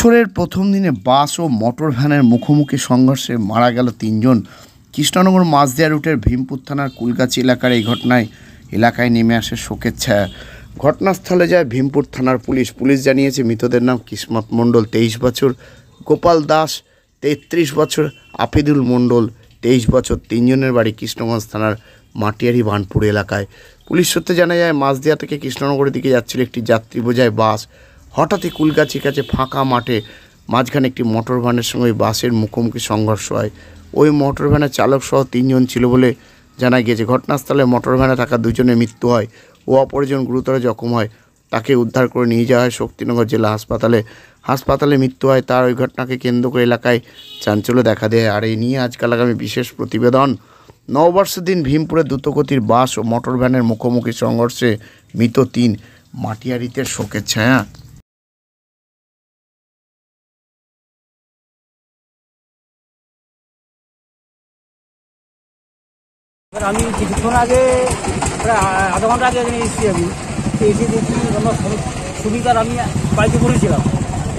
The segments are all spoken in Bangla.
বছরের প্রথম দিনে বাস ও মোটর ভ্যানের মুখোমুখি সংঘর্ষে মারা গেল ৩ জন। কৃষ্ণনগর মাঝদিয়া রুটের ভীমপুর থানার কুলগাছি এলাকার এই ঘটনায় এলাকায় নেমে আসে শোকের ছায়া। ঘটনাস্থলে যায় ভীমপুর থানার পুলিশ জানিয়েছে মৃতদের নাম কিসমত মণ্ডল 23 বছর, গোপাল দাস 33 বছর, আফিদুল মণ্ডল 23 বছর। 3 জনের বাড়ি কৃষ্ণগঞ্জ থানার মাটিয়ারি বানপুর এলাকায়। পুলিশ সূত্রে জানা যায় মাঝদিয়া থেকে কৃষ্ণনগরের দিকে যাচ্ছিল একটি যাত্রী বোঝাই বাস। হঠাৎই কুলগাছির কাছে ফাঁকা মাঠে মাঝখানে একটি মোটর ভ্যানের সঙ্গে ওই বাসের মুখোমুখি সংঘর্ষ হয়। ওই মোটর ভ্যানের চালক সহ 3 জন ছিল বলে জানা গিয়েছে। ঘটনাস্থলে মোটর ভ্যানে থাকা 2 জনের মৃত্যু হয় ও অপরজন গুরুতর জখম হয়। তাকে উদ্ধার করে নিয়ে যাওয়া হয় শক্তিনগর জেলা হাসপাতালে মৃত্যু হয় তার। ওই ঘটনাকে কেন্দ্র করে এলাকায় চাঞ্চল্য দেখা দেয়। আর এই নিয়ে আজকাল আগামী বিশেষ প্রতিবেদন। নববর্ষের দিন ভীমপুরে দ্রুতগতির বাস ও মোটর ভ্যানের মুখোমুখি সংঘর্ষে মৃত 3, মাটিয়ারিতে শোকের ছায়া। আমি কিছুক্ষণ আগে প্রায় আধা ঘন্টা আগে এসেছি। আমি এসে দেখি আমার সুবিধার আমি বাড়িতে পড়েছিলাম,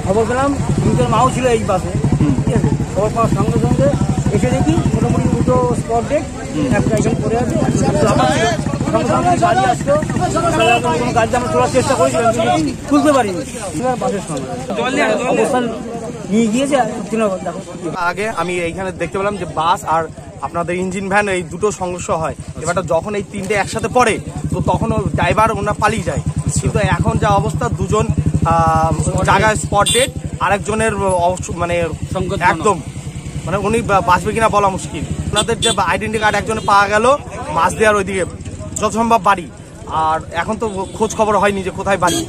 খবর পেলাম সুবিধার মাও ছিল এই বাসে। ঠিক আছে, খবর পাওয়ার সঙ্গে সঙ্গে এসে দেখি মোটামুটি 2টো স্পট ডেট, একটা এখানে পড়ে আছে। গাড়ি আসতো, কোনো গাড়িতে আমরা তোলার চেষ্টা করেছিলাম কিন্তু তুলতে পারিনি। বাসের সঙ্গে অবস্থান নিয়ে গিয়েছে। আগে আমি এইখানে দেখতে পেলাম যে বাস আর আপনাদের ইঞ্জিন ভ্যান এই দুটো সংঘর্ষ হয়। এবারটা যখন এই 3টে একসাথে পড়ে তো তখন ড্রাইভার ওনার পালিয়ে যায়। কিন্তু এখন যা অবস্থা, 2 জন জায়গায় স্পট ডেড, আরেকজনের মানে একদম মানে উনি বাঁচবে কিনা বলা মুশকিল। ওনাদের যে আইডেন্টি কার্ড একজনের পাওয়া গেল মাঝদিয়ার ওইদিকে যত সম্ভব বাড়ি, আর এখন তো খোঁজ খবর হয়নি যে কোথায় বাড়ি।